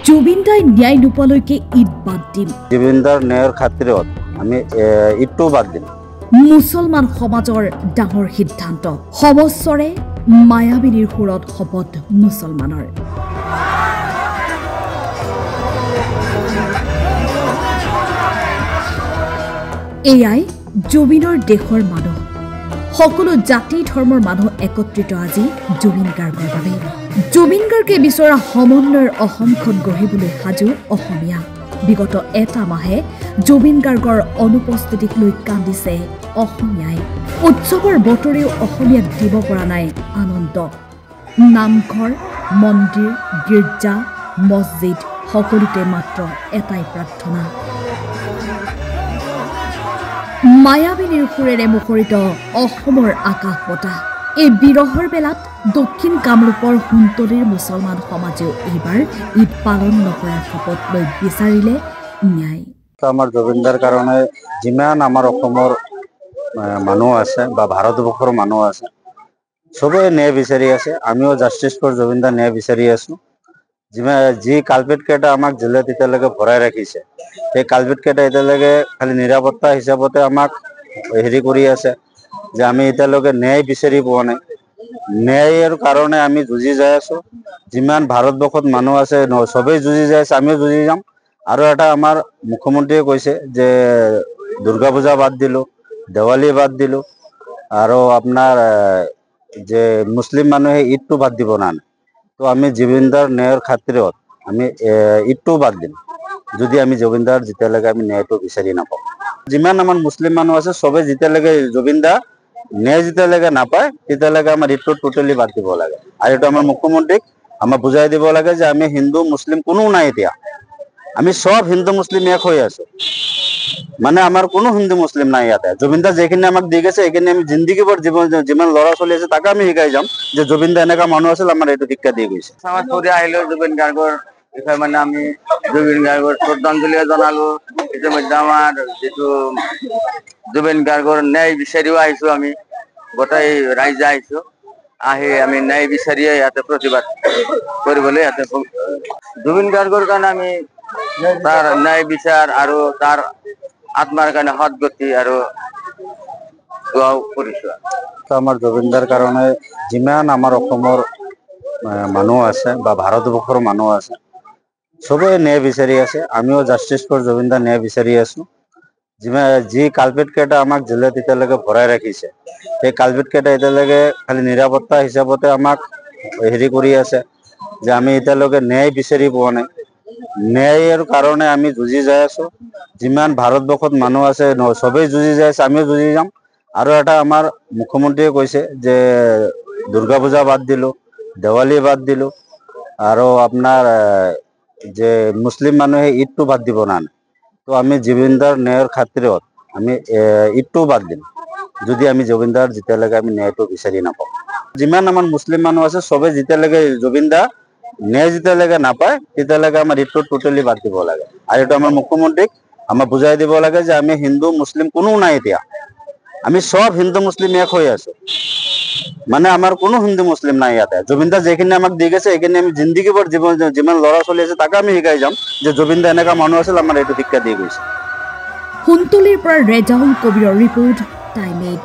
জুবিনদাই ন্যায় নোপোৱালৈকে ঈদ বাদ দিম। জুবিনদাৰ ন্যায়ৰ খাতিৰত আমি ঈদটো বাদ দিম। মুছলমান সমাজৰ ডাঙৰ সিদ্ধান্ত, সমস্বৰে মায়াবিনীৰ সুৰত শপত মুছলমানৰ। এয়াই জুবিনৰ দেশৰ মানুহ, সকলো জাতি ধৰ্মৰ মানুহ একত্ৰিত আজি জুবিন গাৰ্গৰ বাবে। জুবিন গাৰ্গে বিচৰা সমন্বয়ৰ অসমখন গঢ়িবলৈ সাজু অসমীয়া। বিগত এটা মাহে জুবিন গাৰ্গৰ অনুপস্থিতিক লৈ কান্দিছে অসমীয়াই। উৎসৱৰ বতৰেও অসমীয়াক দিব পৰা নাই আনন্দ। নামঘৰ, মন্দিৰ, গীৰ্জা, মছজিদ সকলোতে মাত্ৰ এটাই প্ৰাৰ্থনা। মায়াবিনীৰ সুৰেৰে মুখৰিত অসমৰ আকাশ বতাহ। এই বিৰহৰ বেলাত দক্ষিণ কামৰূপৰ সোণতলীৰ মুছলমান সমাজেও এইবাৰ ঈদ পালন নকৰাৰ শপত লৈ বিচাৰিলে ন্যায়। আমাৰ জুবিনদাৰ কাৰণে যিমান আমাৰ অসমৰ মানুহ আছে বা ভাৰতবৰ্ষৰ মানুহ আছে, চবেই ন্যায় বিচাৰি আছে। আমিও জাষ্টিছ ফৰ জুবিনদা ন্যায় বিচাৰি আছো। যি কালপিট কেইটা আমাক জেলত এতিয়ালৈকে ভৰাই ৰাখিছে, সেই কালপিট কেইটা এতিয়ালৈকে খালি নিৰাপত্তা হিচাপতে আমাক কৰি আছে, যে আমি এতিয়ালৈকে ন্যায় বিচাৰি পোৱা নাই। ন্যায়ৰ কাৰণে আমি যুঁজি যাই আছো। যিমান ভাৰতবৰ্ষত মানুহ আছে চবেই যুঁজি যাই আছে, আমিও যুঁজি যাম। আৰু এটা আমাৰ মুখ্যমন্ত্ৰীয়ে কৈছে যে দুৰ্গা পূজা বাদ দিলো, দেৱালী বাদ দিলো, আৰু আপোনাৰ যে মুছলিম মানুহে ঈদটো বাদ দিব না। তো আমি জুবিনদাৰ ন্যায়ৰ খাতিৰত আমি ঈদটো বাদ দিম, যদি আমি জুবিনদাৰ যেতিয়ালৈকে আমি ন্যায়টো বিচাৰি নাপাওঁ। যিমান আমাৰ মুছলিম মানুহ আছে চবে যেতিয়ালৈকে জুবিনদা ন্যায় যেতিয়ালৈকে নাপায় তেতিয়ালৈকে আমাৰ ঈদটো টোটেলি বাদ দিব লাগে। আৰু এইটো আমাৰ মুখ্যমন্ত্ৰীক আমাৰ বুজাই দিব লাগে যে আমি হিন্দু মুছলিম কোনো নাই, এতিয়া আমি সব হিন্দু মুছলিম এক হৈ আছো। মানে আমাৰ কোনো হিন্দু মুছলিম নাই ইয়াতে। জুবিনদা যিখিনি আমাক দি গৈছে সেইখিনি আমি জিন্দগী ভৰ যিমান ল'ৰা ছোৱালী আছে তাকে আমি শিকাই যাম যে জুবিনদা এনেকা মানুহ আছিল, আমাৰ এইটো শিক্ষা দি গৈছে। সমাজ কৰি আহিলেও জুবিন গাৰ্গৰ বিষয়ে মানে আমি জুবিন গাৰ্গৰ শ্ৰদ্ধাঞ্জলি জনালো। ইতিমধ্যে আমাৰ যিটো জুবিন গাৰ্গৰ ন্যায় বিচাৰিও আহিছো, আমি গোটেই ৰাইজে আহিছো। আহি আমি ন্যায় বিচাৰিয়ে ইয়াতে প্ৰতিবাদ কৰিবলৈ ইয়াতে জুবিন গাৰ্গৰ কাৰণে আমি তাৰ ন্যায় বিচাৰ আৰু তাৰ আত্মাৰ কাৰণে সদগতি আৰু দোৱাও কৰিছো। আমাৰ জুবিনদাৰ কাৰণে যিমান আমাৰ অসমৰ মানুহ আছে বা ভাৰতবৰ্ষৰ মানুহ আছে, চবেই ন্যায় বিচাৰি আছে। আমিও জাষ্টিছ ফৰ জুবিনদা ন্যায় বিচাৰি আছো। যি কালপিট কেইটা আমাক জেলত এতিয়ালৈকে ভৰাই ৰাখিছে, সেই কালপিট কেইটা এতিয়ালৈকে খালি নিৰাপত্তা হিচাপতে আমাক কৰি আছে, যে আমি এতিয়ালৈকে ন্যায় বিচাৰি পোৱা নাই। ন্যায়ৰ কাৰণে আমি যুঁজি যাই আছো। যিমান ভাৰতবৰ্ষত মানুহ আছে চবেই যুঁজি যাই আছে, আমিও যুঁজি যাম। আৰু এটা আমাৰ মুখ্যমন্ত্ৰীয়ে কৈছে যে দুৰ্গা পূজা বাদ দিলো, দেৱালী বাদ দিলো, আৰু আপোনাৰ যে মুছলিম মানুহে ঈদটো বাদ দিব না। তো আমি জুবিনদাৰ ন্যায়ৰ খাতিৰত আমি ঈদটো বাদ দিম, যদি আমি জুবিনদাৰ যেতিয়ালৈকে আমি ন্যায়টো বিচাৰি নাপাওঁ। যিমান আমাৰ মুছলিম মানুহ আছে চবে যেতিয়ালৈকে জুবিনদা ন্যায় যেতিয়ালৈকে নাপায় তেতিয়ালৈকে আমাৰ ঈদটো টোটেলি বাদ দিব লাগে। আৰু এইটো আমাৰ মুখ্যমন্ত্ৰীক আমাৰ বুজাই দিব লাগে যে আমি হিন্দু মুছলিম কোনো নাই, এতিয়া আমি সব হিন্দু মুছলিম এক হৈ আছো। মানে আমাৰ কোনো হিন্দু মুছলিম নাই ইয়াতে। জুবিনদা যিখিনি আমাক দি গৈছে সেইখিনি আমি জিন্দগী ভৰ যিমান ল'ৰা ছোৱালী আছে তাকে আমি শিকাই যাম যে জুবিনদা এনেকা মানুহ আছিল, আমাৰ এইটো শিক্ষা দি গৈছে। সোণতলীৰ পৰা ৰেজাউল কবিৰৰ ৰিপৰ্ট, টাইম 8।